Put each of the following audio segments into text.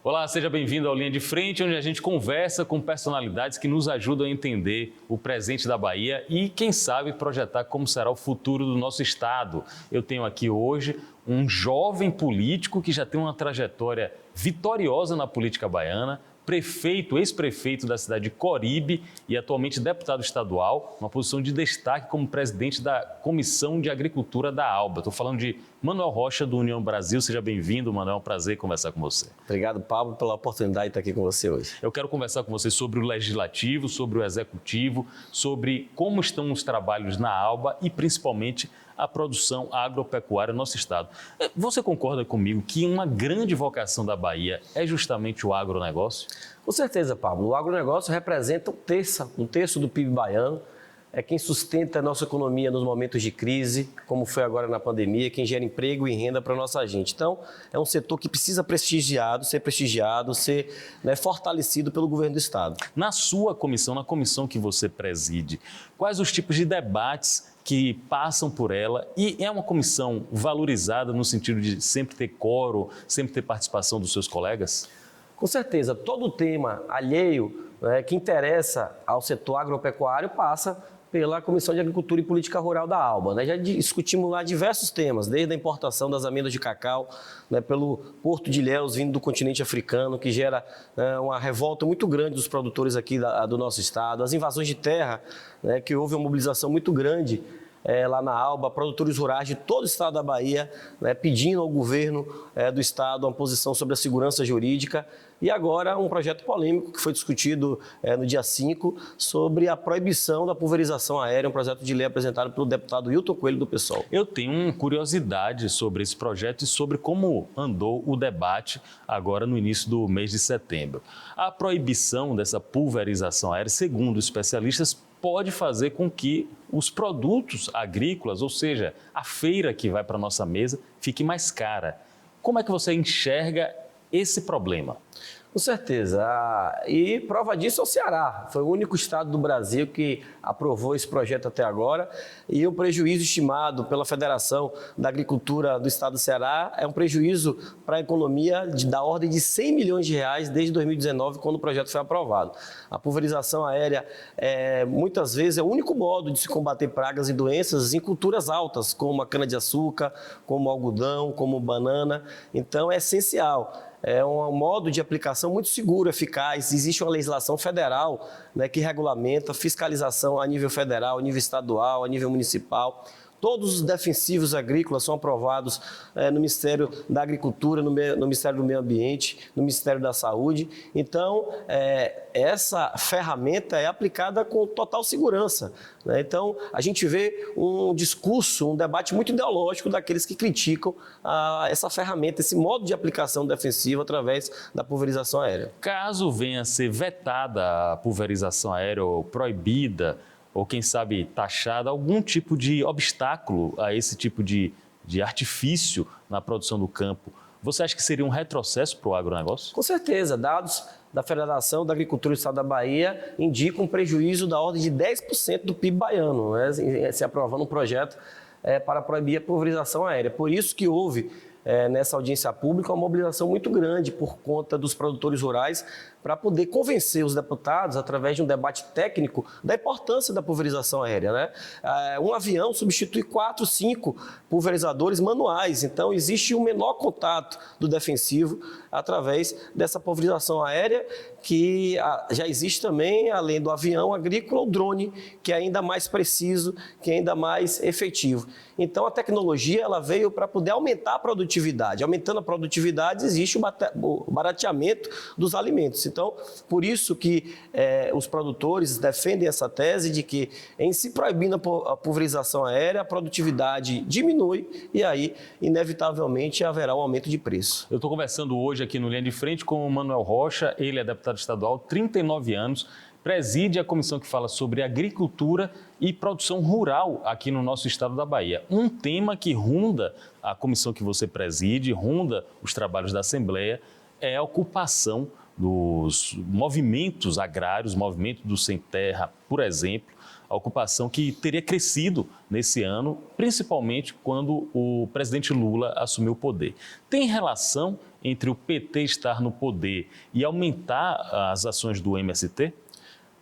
Olá, seja bem-vindo ao Linha de Frente, onde a gente conversa com personalidades que nos ajudam a entender o presente da Bahia e, quem sabe, projetar como será o futuro do nosso estado. Eu tenho aqui hoje um jovem político que já tem uma trajetória vitoriosa na política baiana, prefeito, ex-prefeito da cidade de Coribe e atualmente deputado estadual, uma posição de destaque como presidente da Comissão de Agricultura da ALBA. Estou falando de Manuel Rocha, do União Brasil. Seja bem-vindo, Manuel. É um prazer conversar com você. Obrigado, Pablo, pela oportunidade de estar aqui com você hoje. Eu quero conversar com você sobre o Legislativo, sobre o Executivo, sobre como estão os trabalhos na ALBA e, principalmente, a produção agropecuária no nosso estado. Você concorda comigo que uma grande vocação da Bahia é justamente o agronegócio? Com certeza, Pablo. O agronegócio representa um terço do PIB baiano, é quem sustenta a nossa economia nos momentos de crise, como foi agora na pandemia, quem gera emprego e renda para a nossa gente. Então, é um setor que precisa ser prestigiado, ser fortalecido pelo governo do estado. Na sua comissão, na comissão que você preside, quais os tipos de debates que passam por ela, e é uma comissão valorizada no sentido de sempre ter quórum, sempre ter participação dos seus colegas? Com certeza, todo tema alheio que interessa ao setor agropecuário passa pela Comissão de Agricultura e Política Rural da ALBA. Já discutimos lá diversos temas, desde a importação das amêndoas de cacau, pelo Porto de Ilhéus vindo do continente africano, que gera uma revolta muito grande dos produtores aqui do nosso estado, as invasões de terra, que houve uma mobilização muito grande lá na ALBA, produtores rurais de todo o estado da Bahia, pedindo ao governo do estado uma posição sobre a segurança jurídica. E agora um projeto polêmico que foi discutido no dia 5 sobre a proibição da pulverização aérea, um projeto de lei apresentado pelo deputado Hilton Coelho do PSOL. Eu tenho uma curiosidade sobre esse projeto e sobre como andou o debate agora no início do mês de setembro. A proibição dessa pulverização aérea, segundo especialistas, pode fazer com que os produtos agrícolas, ou seja, a feira que vai para a nossa mesa, fique mais cara. Como é que você enxerga esse problema? Com certeza. E prova disso é o Ceará. Foi o único estado do Brasil que aprovou esse projeto até agora. E o prejuízo estimado pela Federação da Agricultura do estado do Ceará é um prejuízo para a economia da ordem de 100 milhões de reais desde 2019, quando o projeto foi aprovado. A pulverização aérea, muitas vezes, é o único modo de se combater pragas e doenças em culturas altas, como a cana-de-açúcar, como algodão, como banana. Então, é essencial. É um modo de aplicação muito seguro, eficaz. Existe uma legislação federal que regulamenta a fiscalização a nível federal, a nível estadual, a nível municipal. Todos os defensivos agrícolas são aprovados no Ministério da Agricultura, no Ministério do Meio Ambiente, no Ministério da Saúde. Então, essa ferramenta é aplicada com total segurança. Então, a gente vê um discurso, um debate muito ideológico daqueles que criticam essa ferramenta, esse modo de aplicação defensiva através da pulverização aérea. Caso venha a ser vetada a pulverização aérea ou proibida, ou quem sabe taxada, algum tipo de obstáculo a esse tipo de artifício na produção do campo, você acha que seria um retrocesso para o agronegócio? Com certeza. Dados da Federação da Agricultura do Estado da Bahia indicam um prejuízo da ordem de 10% do PIB baiano, se aprovando um projeto para proibir a pulverização aérea. Por isso que houve nessa audiência pública uma mobilização muito grande por conta dos produtores rurais para poder convencer os deputados, através de um debate técnico, da importância da pulverização aérea. Um avião substitui 4, 5 pulverizadores manuais, então existe um menor contato do defensivo através dessa pulverização aérea, que já existe também, além do avião agrícola, o drone, que é ainda mais preciso, que é ainda mais efetivo. Então a tecnologia ela veio para poder aumentar a produtividade. Aumentando a produtividade, existe o barateamento dos alimentos. Então, por isso que os produtores defendem essa tese de que, em se proibindo a pulverização aérea, a produtividade diminui e aí, inevitavelmente, haverá um aumento de preço. Eu estou conversando hoje aqui no Linha de Frente com o Manuel Rocha, ele é deputado estadual, 39 anos, preside a comissão que fala sobre agricultura e produção rural aqui no nosso estado da Bahia. Um tema que ronda a comissão que você preside, ronda os trabalhos da Assembleia, é a ocupação dos movimentos agrários, movimento do sem terra, por exemplo, a ocupação que teria crescido nesse ano, principalmente quando o presidente Lula assumiu o poder. Tem relação entre o PT estar no poder e aumentar as ações do MST?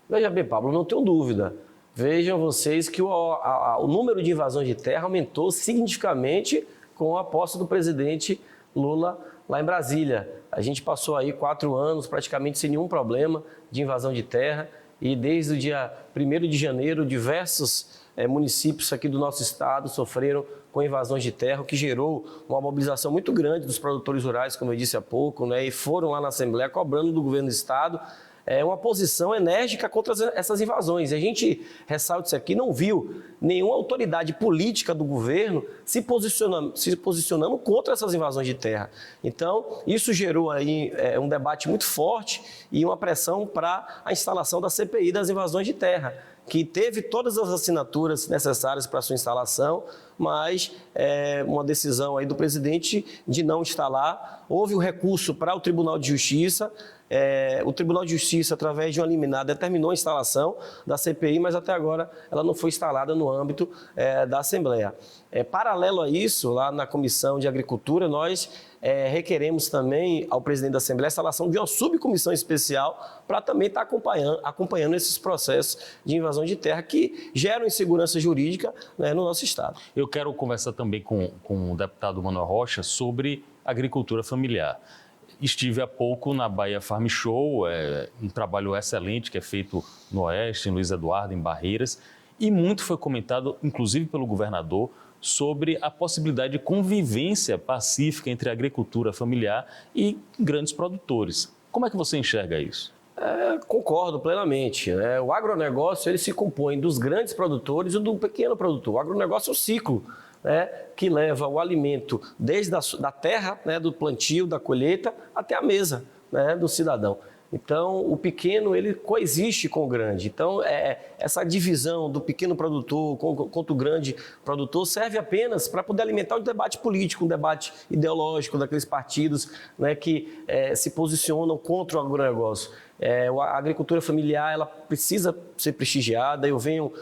Veja bem, Pablo, não tenho dúvida. Vejam vocês que o número de invasões de terra aumentou significativamente com a posse do presidente Lula lá em Brasília. A gente passou aí 4 anos praticamente sem nenhum problema de invasão de terra e desde o dia 1º de janeiro, diversos municípios aqui do nosso estado sofreram com invasões de terra, o que gerou uma mobilização muito grande dos produtores rurais, como eu disse há pouco, né, e foram lá na Assembleia cobrando do governo do estado uma posição enérgica contra essas invasões. A gente ressalta isso aqui, não viu nenhuma autoridade política do governo se posicionando contra essas invasões de terra. Então, isso gerou aí um debate muito forte e uma pressão para a instalação da CPI das invasões de terra, que teve todas as assinaturas necessárias para a sua instalação, mas uma decisão aí do presidente de não instalar. Houve um recurso para o Tribunal de Justiça. O Tribunal de Justiça, através de uma liminar, determinou a instalação da CPI, mas até agora ela não foi instalada no âmbito da Assembleia. Paralelo a isso, lá na Comissão de Agricultura, nós requeremos também ao presidente da Assembleia a instalação de uma subcomissão especial para também estar acompanhando esses processos de invasão de terra que geram insegurança jurídica, né, no nosso estado. Eu quero conversar também com o deputado Manuel Rocha sobre agricultura familiar. Estive há pouco na Bahia Farm Show, um trabalho excelente que é feito no Oeste, em Luiz Eduardo, em Barreiras, e muito foi comentado, inclusive pelo governador, sobre a possibilidade de convivência pacífica entre a agricultura familiar e grandes produtores. Como é que você enxerga isso? Concordo plenamente. O agronegócio ele se compõe dos grandes produtores e do pequeno produtor. O agronegócio é um ciclo, que leva o alimento desde da terra, do plantio, da colheita, até a mesa, do cidadão. Então, o pequeno ele coexiste com o grande. Então, essa divisão do pequeno produtor contra o grande produtor serve apenas para poder alimentar um debate político, um debate ideológico daqueles partidos, que se posicionam contra o agronegócio. A agricultura familiar ela precisa ser prestigiada. Eu venho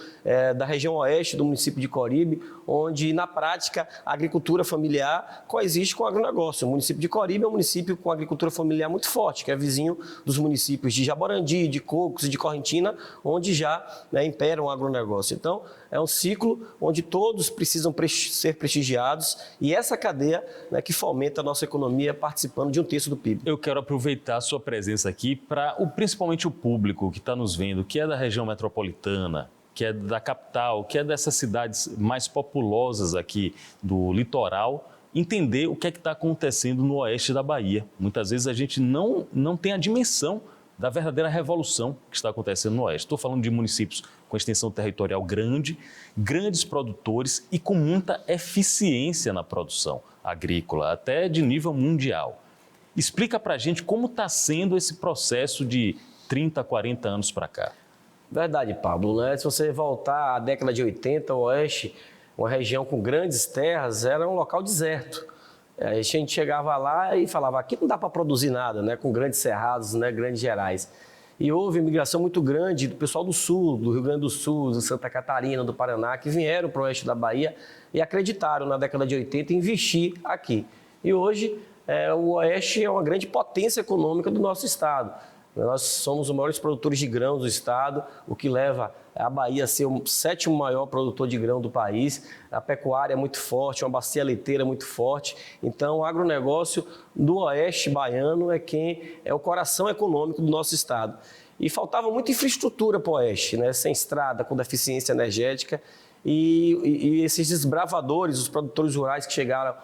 da região oeste do município de Coribe, onde, na prática, a agricultura familiar coexiste com o agronegócio. O município de Coribe é um município com agricultura familiar muito forte, que é vizinho dos municípios de Jaborandi, de Cocos e de Correntina, onde já impera o agronegócio. Então, é um ciclo onde todos precisam ser prestigiados e essa cadeia que fomenta a nossa economia participando de 1/3 do PIB. Eu quero aproveitar a sua presença aqui para principalmente o público que está nos vendo, que é da região metropolitana, que é da capital, que é dessas cidades mais populosas aqui do litoral, entender o que é que está acontecendo no oeste da Bahia. Muitas vezes a gente não tem a dimensão da verdadeira revolução que está acontecendo no oeste. Estou falando de municípios com extensão territorial grande, grandes produtores e com muita eficiência na produção agrícola, até de nível mundial. Explica para a gente como está sendo esse processo de 30, 40 anos para cá. Verdade, Pablo. Se você voltar à década de 80, o Oeste, uma região com grandes terras, era um local deserto. A gente chegava lá e falava, aqui não dá para produzir nada, com grandes cerrados, grandes gerais. E houve imigração muito grande do pessoal do Sul, do Rio Grande do Sul, de Santa Catarina, do Paraná, que vieram para o Oeste da Bahia e acreditaram na década de 80 em investir aqui. E hoje, o Oeste é uma grande potência econômica do nosso estado. Nós somos os maiores produtores de grãos do estado, o que leva a Bahia a ser o 7º maior produtor de grão do país. A pecuária é muito forte, uma bacia leiteira muito forte. Então, o agronegócio do Oeste baiano é o coração econômico do nosso estado. E faltava muita infraestrutura para o Oeste, sem estrada, com deficiência energética. E esses desbravadores, os produtores rurais que chegaram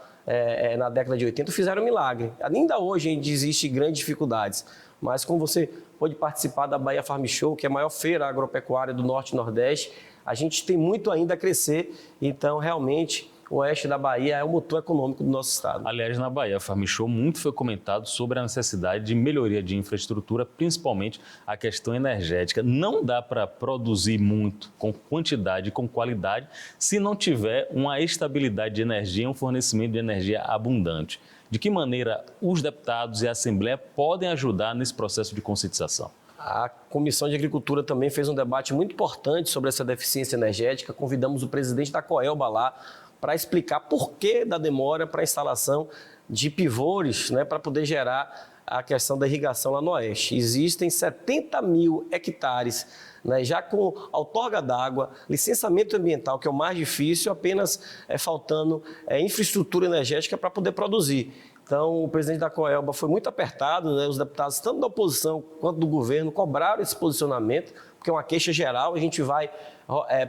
na década de 80, fizeram um milagre. Ainda hoje ainda existem grandes dificuldades, mas como você pôde participar da Bahia Farm Show, que é a maior feira agropecuária do Norte e Nordeste, a gente tem muito ainda a crescer, então realmente o oeste da Bahia é o motor econômico do nosso estado. Aliás, na Bahia Farm Show, muito foi comentado sobre a necessidade de melhoria de infraestrutura, principalmente a questão energética. Não dá para produzir muito com quantidade e com qualidade se não tiver uma estabilidade de energia, um fornecimento de energia abundante. De que maneira os deputados e a Assembleia podem ajudar nesse processo de conscientização? A Comissão de Agricultura também fez um debate muito importante sobre essa deficiência energética. Convidamos o presidente da Coelba lá para explicar por que da demora para a instalação de pivôs, né, para poder gerar a questão da irrigação lá no Oeste. Existem 70 mil hectares, né, já com outorga d'água, licenciamento ambiental, que é o mais difícil, apenas faltando infraestrutura energética para poder produzir. Então, o presidente da Coelba foi muito apertado, né? Os deputados, tanto da oposição quanto do governo, cobraram esse posicionamento, porque é uma queixa geral. A gente vai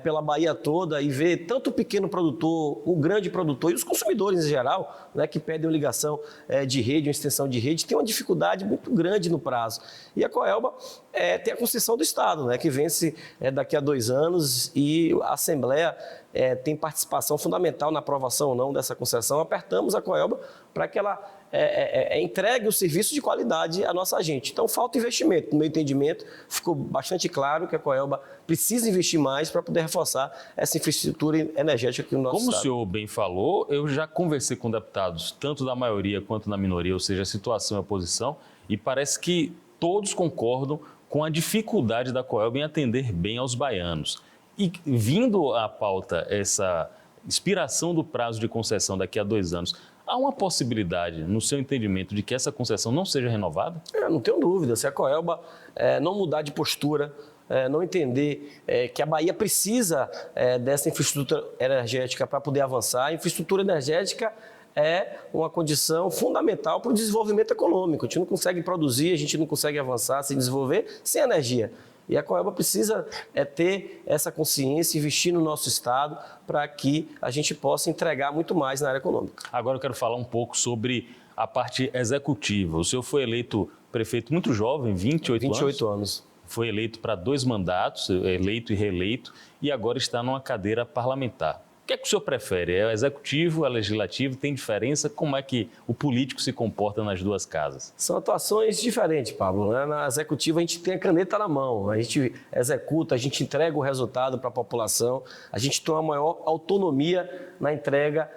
pela Bahia toda e vê tanto o pequeno produtor, o grande produtor e os consumidores em geral, né, que pedem uma ligação de rede, uma extensão de rede, tem uma dificuldade muito grande no prazo. E a Coelba tem a concessão do Estado, né, que vence daqui a 2 anos, e a Assembleia tem participação fundamental na aprovação ou não dessa concessão. Apertamos a Coelba para que ela entregue o serviço de qualidade à nossa gente. Então, falta investimento. No meu entendimento, ficou bastante claro que a Coelba precisa investir mais para poder reforçar essa infraestrutura energética aqui no nosso estado. Como o senhor bem falou, eu já conversei com deputados, tanto da maioria quanto da minoria, ou seja, a situação e a oposição, e parece que todos concordam com a dificuldade da Coelba em atender bem aos baianos. E vindo à pauta essa expiração do prazo de concessão daqui a 2 anos, há uma possibilidade, no seu entendimento, de que essa concessão não seja renovada? Não tenho dúvida. Se a Coelba não mudar de postura, não entender que a Bahia precisa dessa infraestrutura energética para poder avançar, a infraestrutura energética é uma condição fundamental para o desenvolvimento econômico. A gente não consegue produzir, a gente não consegue avançar, se desenvolver sem energia. E a Coelba precisa ter essa consciência, investir no nosso estado para que a gente possa entregar muito mais na área econômica. Agora eu quero falar um pouco sobre a parte executiva. O senhor foi eleito prefeito muito jovem, 28 anos. Foi eleito para 2 mandatos, eleito e reeleito, e agora está numa cadeira parlamentar. O que é que o senhor prefere? É o executivo, é o legislativo? Tem diferença? Como é que o político se comporta nas 2 casas? São atuações diferentes, Pablo. Na executiva a gente tem a caneta na mão, a gente executa, a gente entrega o resultado para a população, a gente tem uma maior autonomia na entrega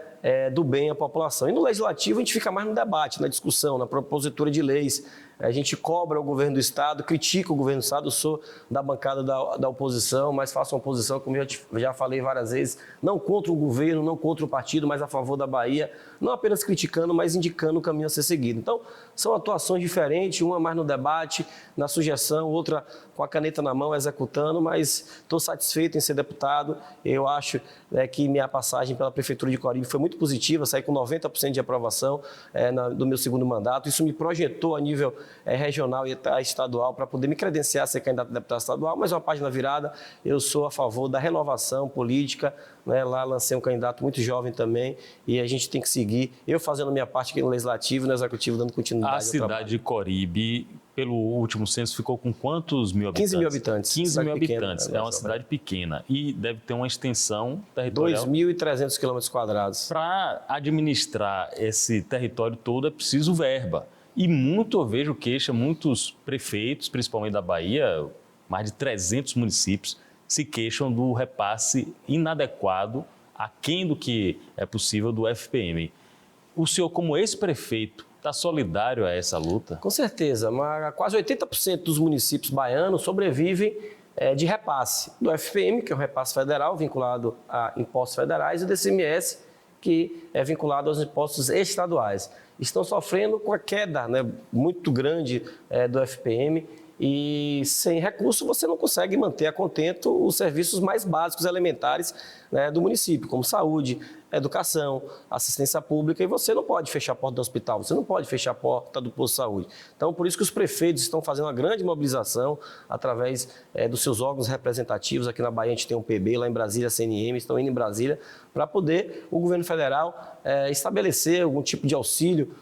do bem à população. E no legislativo a gente fica mais no debate, na discussão, na propositura de leis. A gente cobra o governo do Estado, critica o governo do Estado. Eu sou da bancada da oposição, mas faço uma oposição, como eu já falei várias vezes, não contra o governo, não contra o partido, mas a favor da Bahia, não apenas criticando, mas indicando o caminho a ser seguido. Então, são atuações diferentes, uma mais no debate, na sugestão, outra com a caneta na mão, executando, mas estou satisfeito em ser deputado. Eu acho que minha passagem pela Prefeitura de Coríbe foi muito positiva, saí com 90% de aprovação do meu 2º mandato. Isso me projetou a nível regional e estadual para poder me credenciar a ser candidato a deputado estadual, mas uma página virada, eu sou a favor da renovação política, né? Lá lancei um candidato muito jovem também e a gente tem que seguir, eu fazendo a minha parte aqui no Legislativo e no Executivo, dando continuidade ao trabalho. A cidade de Coríbe, pelo último censo, ficou com quantos mil habitantes? 15 mil habitantes. 15 mil habitantes, é uma cidade pequena e deve ter uma extensão territorial. 2.300 km². Para administrar esse território todo é preciso verba. E muito eu vejo queixa, muitos prefeitos, principalmente da Bahia, mais de 300 municípios, se queixam do repasse inadequado, aquém do que é possível do FPM. O senhor, como ex-prefeito, está solidário a essa luta? Com certeza, mas quase 80% dos municípios baianos sobrevivem de repasse do FPM, que é um repasse federal vinculado a impostos federais, e do ICMS, que é vinculado aos impostos estaduais. Estão sofrendo com a queda, né, muito grande do FPM, e sem recurso você não consegue manter a contento os serviços mais básicos, elementares, né, do município, como saúde, educação, assistência pública, e você não pode fechar a porta do hospital, você não pode fechar a porta do posto de saúde. Então, por isso que os prefeitos estão fazendo uma grande mobilização através dos seus órgãos representativos. Aqui na Bahia a gente tem um PB, lá em Brasília a CNM, estão indo em Brasília para poder o governo federal estabelecer algum tipo de auxílio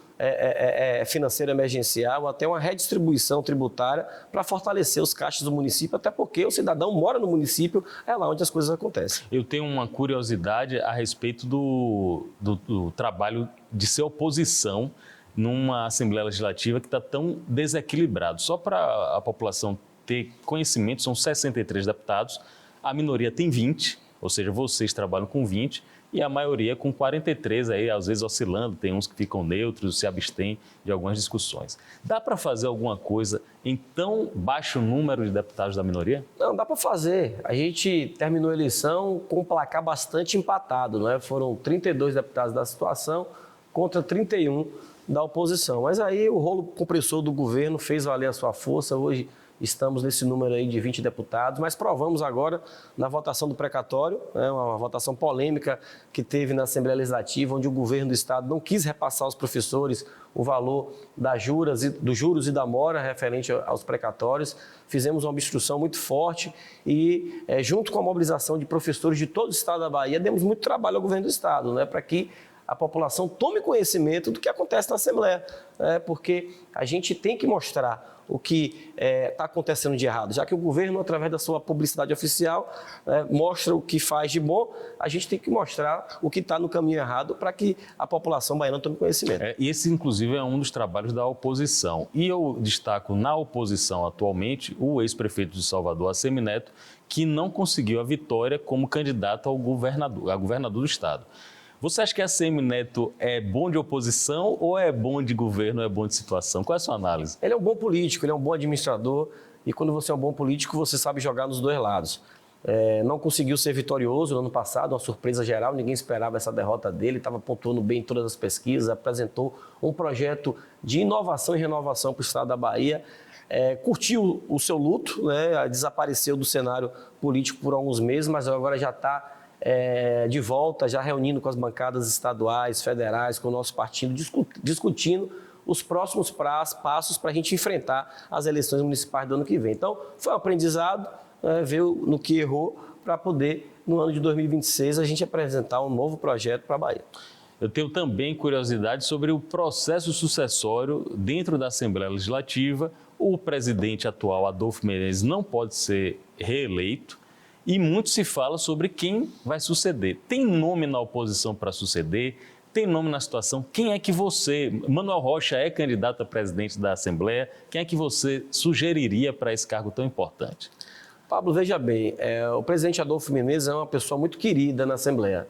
financeiro emergencial, até uma redistribuição tributária para fortalecer os caixas do município, até porque o cidadão mora no município, é lá onde as coisas acontecem. Eu tenho uma curiosidade a respeito do trabalho de ser oposição numa Assembleia Legislativa que está tão desequilibrado. Só para a população ter conhecimento, são 63 deputados, a minoria tem 20, ou seja, vocês trabalham com 20, e a maioria com 43, aí, às vezes oscilando, tem uns que ficam neutros, se abstêm de algumas discussões. Dá para fazer alguma coisa em tão baixo número de deputados da minoria? Não, dá para fazer. A gente terminou a eleição com um placar bastante empatado, né? Foram 32 deputados da situação contra 31 da oposição. Mas aí o rolo compressor do governo fez valer a sua força. Hoje estamos nesse número aí de 20 deputados, mas provamos agora na votação do precatório, né, uma votação polêmica que teve na Assembleia Legislativa, onde o governo do Estado não quis repassar aos professores o valor dos juros e da mora referente aos precatórios. Fizemos uma obstrução muito forte e, junto com a mobilização de professores de todo o Estado da Bahia, demos muito trabalho ao governo do Estado, né, para que a população tome conhecimento do que acontece na Assembleia, porque a gente tem que mostrar o que está acontecendo de errado. Já que o governo, através da sua publicidade oficial, mostra o que faz de bom, a gente tem que mostrar o que está no caminho errado para que a população baiana tome conhecimento. Esse, inclusive, é um dos trabalhos da oposição. E eu destaco na oposição atualmente o ex-prefeito de Salvador, Assemineto, que não conseguiu a vitória como candidato a governador do Estado. Você acha que Assemineto é bom de oposição ou é bom de governo, ou é bom de situação? Qual é a sua análise? Ele é um bom político, ele é um bom administrador e quando você é um bom político, você sabe jogar nos dois lados. Não conseguiu ser vitorioso no ano passado, uma surpresa geral, ninguém esperava essa derrota dele, estava pontuando bem em todas as pesquisas, apresentou um projeto de inovação e renovação para o estado da Bahia, curtiu o seu luto, né, desapareceu do cenário político por alguns meses, mas agora já está de volta, já reunindo com as bancadas estaduais, federais, com o nosso partido, discutindo os próximos passos para a gente enfrentar as eleições municipais do ano que vem. Então, foi um aprendizado, ver no que errou, para poder, no ano de 2026, a gente apresentar um novo projeto para a Bahia. Eu tenho também curiosidade sobre o processo sucessório dentro da Assembleia Legislativa. O presidente atual, Adolfo Menezes, não pode ser reeleito. E muito se fala sobre quem vai suceder. Tem nome na oposição para suceder? Tem nome na situação? Quem é que Manuel Rocha é candidato a presidente da Assembleia, quem é que você sugeriria para esse cargo tão importante? Pablo, veja bem, o presidente Adolfo Menezes é uma pessoa muito querida na Assembleia.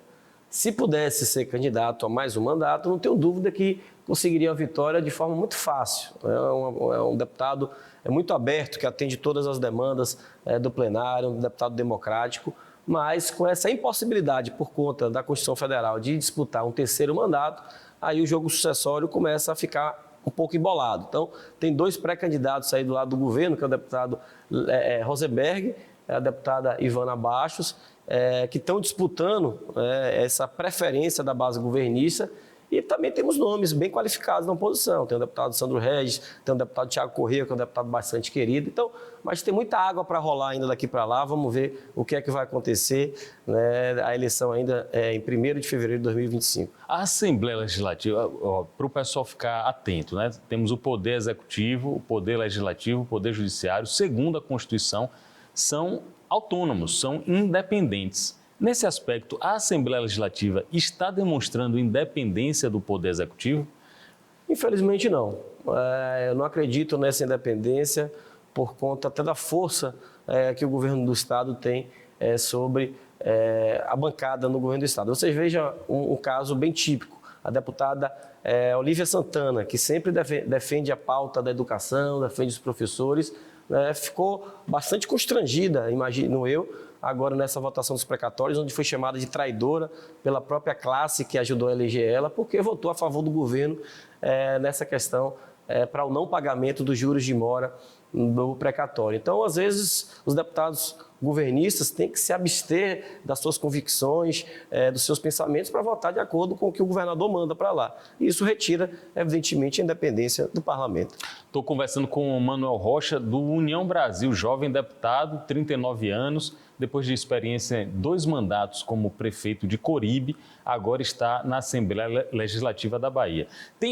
Se pudesse ser candidato a mais um mandato, não tenho dúvida que conseguiria a vitória de forma muito fácil. É um deputado muito aberto, que atende todas as demandas do plenário, um deputado democrático, mas com essa impossibilidade por conta da Constituição Federal de disputar um terceiro mandato, aí o jogo sucessório começa a ficar um pouco embolado. Então, tem dois pré-candidatos aí do lado do governo, que é o deputado Rosenberg, a deputada Ivana Bastos, que estão disputando essa preferência da base governista. E também temos nomes bem qualificados na oposição. Tem o deputado Sandro Regis, tem o deputado Tiago Corrêa, que é um deputado bastante querido. Então, mas tem muita água para rolar ainda daqui para lá. Vamos ver o que é que vai acontecer, né? A eleição ainda é em 1º de fevereiro de 2025. A Assembleia Legislativa, para o pessoal ficar atento, né? Temos o Poder Executivo, o Poder Legislativo, o Poder Judiciário, segundo a Constituição, são autônomos, são independentes. Nesse aspecto, a Assembleia Legislativa está demonstrando independência do Poder Executivo? Infelizmente, não. Eu não acredito nessa independência por conta até da força que o governo do Estado tem sobre a bancada no governo do Estado. Vocês vejam um caso bem típico. A deputada Olívia Santana, que sempre defende a pauta da educação, defende os professores, ficou bastante constrangida, imagino eu, agora nessa votação dos precatórios, onde foi chamada de traidora pela própria classe que ajudou a eleger ela, porque votou a favor do governo nessa questão para o não pagamento dos juros de mora do precatório. Então, às vezes, os deputados governistas têm que se abster das suas convicções, dos seus pensamentos, para votar de acordo com o que o governador manda para lá. E isso retira, evidentemente, a independência do parlamento. Estou conversando com o Manuel Rocha, do União Brasil, jovem deputado, 39 anos, depois de experiência em 2 mandatos como prefeito de Coribe, agora está na Assembleia Legislativa da Bahia.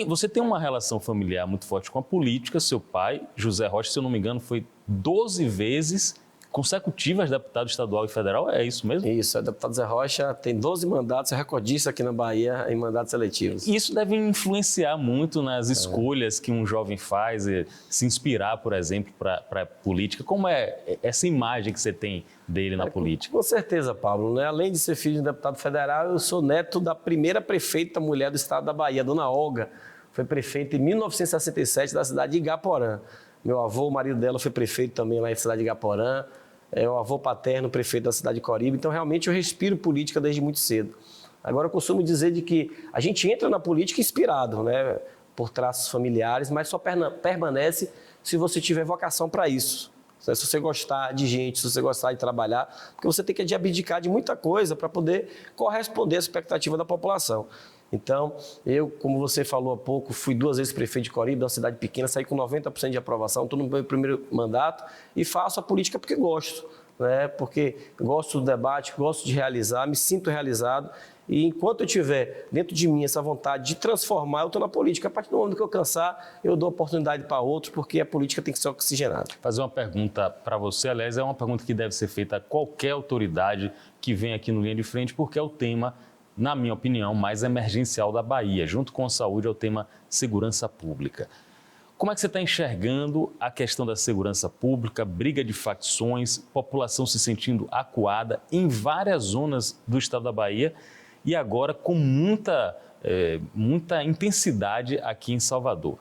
Você tem uma relação familiar muito forte com a política. Seu pai, José Rocha, se eu não me engano, foi 12 vezes consecutivas deputado estadual e federal, é isso mesmo? Isso, o deputado Zé Rocha tem 12 mandatos, é recordista aqui na Bahia em mandatos eletivos. Isso deve influenciar muito nas escolhas que um jovem faz, se inspirar, por exemplo, para a política. Como é essa imagem que você tem dele na política? Com certeza, Pablo, né? Além de ser filho de um deputado federal, eu sou neto da primeira prefeita mulher do estado da Bahia, Dona Olga. Foi prefeita em 1967 da cidade de Igaporã. Meu avô, o marido dela, foi prefeito também lá na cidade de Igaporã. O avô paterno, prefeito da cidade de Coribe. Então, realmente, eu respiro política desde muito cedo. Agora, eu costumo dizer de que a gente entra na política inspirado, né, por traços familiares, mas só permanece se você tiver vocação para isso. Se você gostar de gente, se você gostar de trabalhar, porque você tem que abdicar de muita coisa para poder corresponder à expectativa da população. Então, eu, como você falou há pouco, fui 2 vezes prefeito de Coribe, uma cidade pequena, saí com 90% de aprovação, estou no meu primeiro mandato e faço a política porque gosto, né? Porque gosto do debate, gosto de realizar, me sinto realizado e enquanto eu tiver dentro de mim essa vontade de transformar, eu estou na política. A partir do momento que eu cansar, eu dou oportunidade para outros, porque a política tem que ser oxigenada. Fazer uma pergunta para você, aliás, é uma pergunta que deve ser feita a qualquer autoridade que vem aqui no Linha de Frente, porque é o tema, na minha opinião, mais emergencial da Bahia. Junto com a saúde, é o tema segurança pública. Como é que você está enxergando a questão da segurança pública, briga de facções, população se sentindo acuada em várias zonas do estado da Bahia e agora com muita intensidade aqui em Salvador?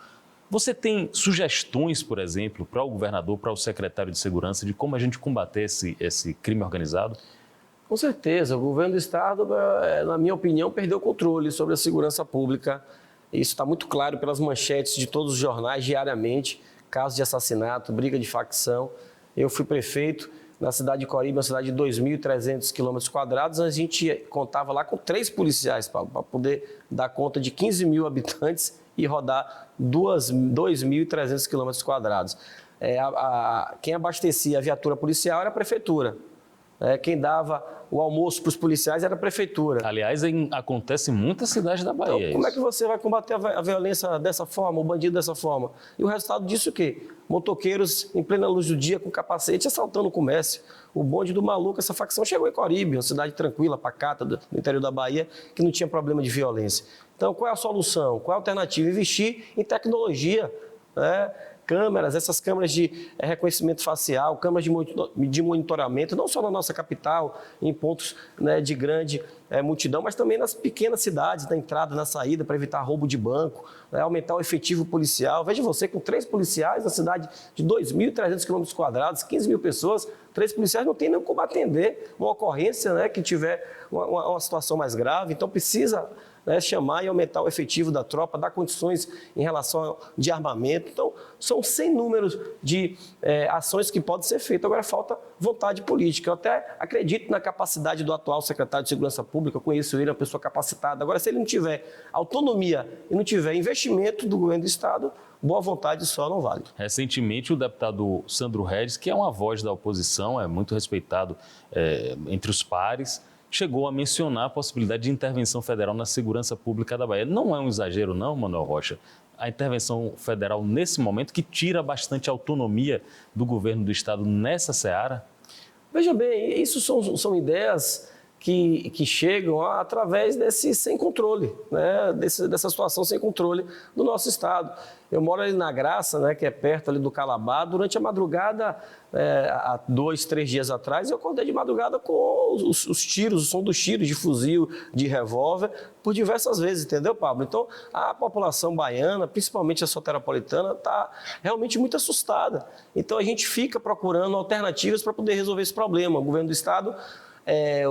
Você tem sugestões, por exemplo, para o governador, para o secretário de Segurança, de como a gente combater esse crime organizado? Com certeza, o governo do estado, na minha opinião, perdeu o controle sobre a segurança pública. Isso está muito claro pelas manchetes de todos os jornais diariamente, casos de assassinato, briga de facção. Eu fui prefeito na cidade de Coribe, uma cidade de 2.300 km², a gente contava lá com 3 policiais, Paulo, para poder dar conta de 15 mil habitantes e rodar 2.300 km². Quem abastecia a viatura policial era a prefeitura. Quem dava o almoço para os policiais era a prefeitura. Aliás, acontece em muitas cidades da Bahia. Então, como é que você vai combater a violência dessa forma, o bandido dessa forma? E o resultado disso é o quê? Motoqueiros em plena luz do dia com capacete assaltando o comércio. O bonde do maluco, essa facção chegou em Coribe, uma cidade tranquila, pacata do interior da Bahia, que não tinha problema de violência. Então, qual é a solução? Qual é a alternativa? Investir em tecnologia, né? Câmeras, essas câmeras de reconhecimento facial, câmeras de monitoramento, não só na nossa capital, em pontos, né, de grande multidão, mas também nas pequenas cidades, na entrada, na saída, para evitar roubo de banco, né, aumentar o efetivo policial. Veja você, com 3 policiais na cidade de 2.300 km², 15 mil pessoas, 3 policiais não tem nem como atender uma ocorrência, né, que tiver uma situação mais grave. Então, precisa, né, chamar e aumentar o efetivo da tropa, dar condições em relação de armamento. Então, são sem números de ações que podem ser feitas. Agora, falta vontade política. Eu até acredito na capacidade do atual secretário de Segurança Pública, eu conheço ele, é uma pessoa capacitada. Agora, se ele não tiver autonomia e não tiver investimento do governo do estado, boa vontade só não vale. Recentemente, o deputado Sandro Regis, que é uma voz da oposição, é muito respeitado entre os pares, chegou a mencionar a possibilidade de intervenção federal na segurança pública da Bahia. Não é um exagero, não, Manuel Rocha? A intervenção federal nesse momento, que tira bastante autonomia do governo do estado nessa seara? Veja bem, isso são ideias que chegam através desse sem controle, né? Dessa situação sem controle do nosso estado. Eu moro ali na Graça, né, que é perto ali do Calabar. Durante a madrugada, há 2, 3 dias atrás, eu acordei de madrugada com os tiros, o som dos tiros de fuzil, de revólver, por diversas vezes, entendeu, Pablo? Então, a população baiana, principalmente a soteropolitana, está realmente muito assustada. Então, a gente fica procurando alternativas para poder resolver esse problema. O governo do estado,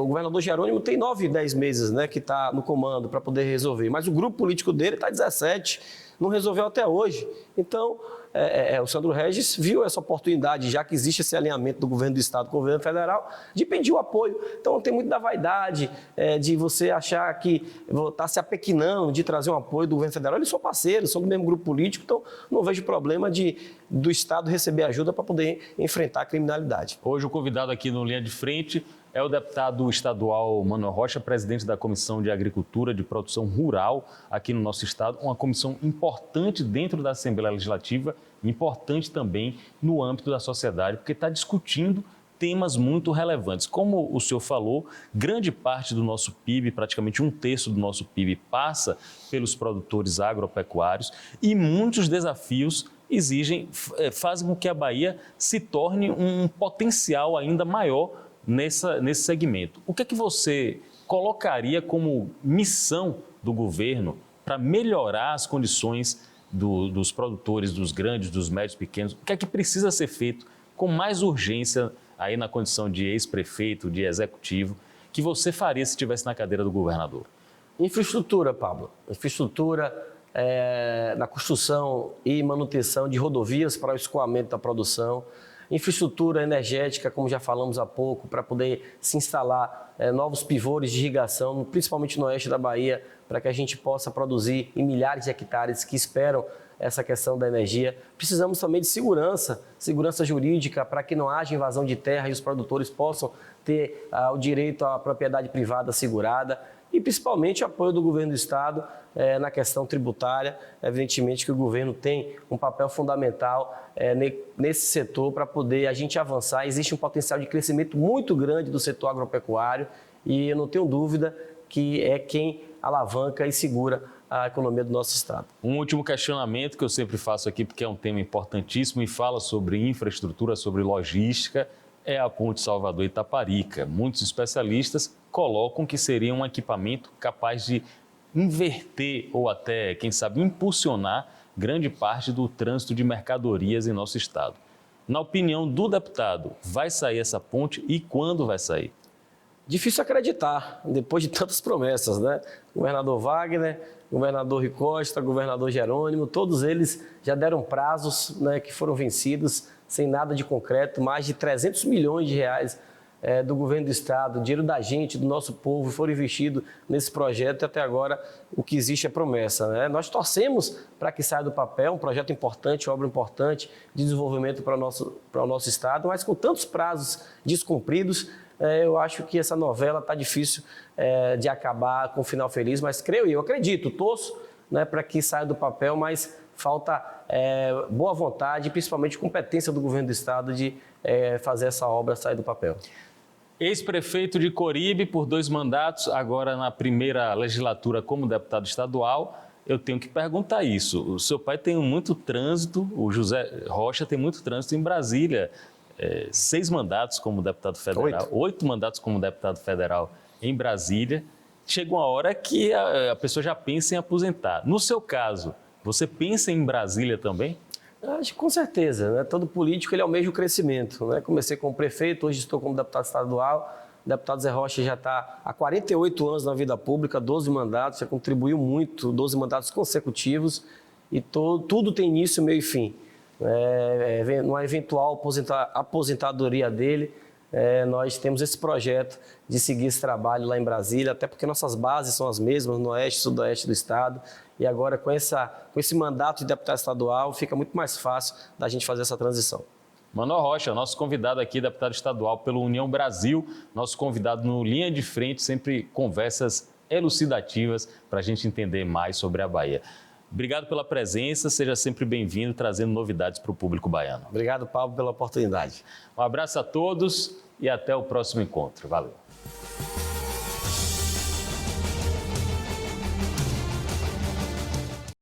o governador Jerônimo tem 9, 10 meses, né, que está no comando para poder resolver, mas o grupo político dele está 17, não resolveu até hoje. Então, o Sandro Regis viu essa oportunidade, já que existe esse alinhamento do governo do estado com o governo federal, de pedir o apoio. Então, tem muito da vaidade, de você achar que está se apequinando de trazer um apoio do governo federal. Eles são parceiros, são do mesmo grupo político, então não vejo problema do estado receber ajuda para poder enfrentar a criminalidade. Hoje, o convidado aqui no Linha de Frente é o deputado estadual Manuel Rocha, presidente da Comissão de Agricultura de Produção Rural aqui no nosso estado, uma comissão importante dentro da Assembleia Legislativa, importante também no âmbito da sociedade, porque está discutindo temas muito relevantes. Como o senhor falou, grande parte do nosso PIB, praticamente 1/3 do nosso PIB, passa pelos produtores agropecuários e muitos desafios fazem com que a Bahia se torne um potencial ainda maior nesse segmento. O que é que você colocaria como missão do governo para melhorar as condições dos produtores, dos grandes, dos médios, pequenos? O que é que precisa ser feito com mais urgência aí na condição de ex-prefeito, de executivo, que você faria se estivesse na cadeira do governador? Infraestrutura, Pablo. Infraestrutura na construção e manutenção de rodovias para o escoamento da produção. Infraestrutura energética, como já falamos há pouco, para poder se instalar novos pivôs de irrigação, principalmente no oeste da Bahia, para que a gente possa produzir em milhares de hectares que esperam essa questão da energia. Precisamos também de segurança jurídica, para que não haja invasão de terra e os produtores possam ter o direito à propriedade privada assegurada. E principalmente o apoio do governo do estado na questão tributária. Evidentemente que o governo tem um papel fundamental nesse setor para poder a gente avançar. Existe um potencial de crescimento muito grande do setor agropecuário e eu não tenho dúvida que é quem alavanca e segura a economia do nosso estado. Um último questionamento que eu sempre faço aqui, porque é um tema importantíssimo e fala sobre infraestrutura, sobre logística, é a Ponte Salvador-Itaparica. Muitos especialistas colocam que seria um equipamento capaz de inverter ou até, quem sabe, impulsionar grande parte do trânsito de mercadorias em nosso estado. Na opinião do deputado, vai sair essa ponte e quando vai sair? Difícil acreditar, depois de tantas promessas, né? Governador Wagner, governador Rui Costa, governador Jerônimo, todos eles já deram prazos, né, que foram vencidos sem nada de concreto. Mais de 300 milhões de reais do governo do estado, dinheiro da gente, do nosso povo, foram investidos nesse projeto e até agora o que existe é promessa, né? Nós torcemos para que saia do papel um projeto importante, obra importante de desenvolvimento para o nosso estado, mas com tantos prazos descumpridos, eu acho que essa novela está difícil de acabar com um final feliz, mas eu acredito, torço, né, para que saia do papel, mas falta boa vontade e principalmente competência do governo do estado de fazer essa obra sair do papel. Ex-prefeito de Coribe por 2 mandatos, agora na primeira legislatura como deputado estadual, eu tenho que perguntar isso. O seu pai tem muito trânsito, o José Rocha tem muito trânsito em Brasília. 6 mandatos como deputado federal, 8 mandatos como deputado federal em Brasília. Chega uma hora que a pessoa já pensa em aposentar. No seu caso, você pensa em Brasília também? Acho que com certeza, né? Todo político ele almeja o crescimento, né? Comecei como prefeito, hoje estou como deputado estadual. O deputado Zé Rocha já está há 48 anos na vida pública, 12 mandatos, já contribuiu muito, 12 mandatos consecutivos e tudo tem início, meio e fim. Numa eventual aposentadoria dele, nós temos esse projeto de seguir esse trabalho lá em Brasília, até porque nossas bases são as mesmas no oeste e sudoeste do estado. E agora, com esse mandato de deputado estadual, fica muito mais fácil da gente fazer essa transição. Manuel Rocha, nosso convidado aqui, deputado estadual pelo União Brasil, nosso convidado no Linha de Frente, sempre conversas elucidativas para a gente entender mais sobre a Bahia. Obrigado pela presença, seja sempre bem-vindo, trazendo novidades para o público baiano. Obrigado, Pablo, pela oportunidade. Um abraço a todos e até o próximo encontro. Valeu.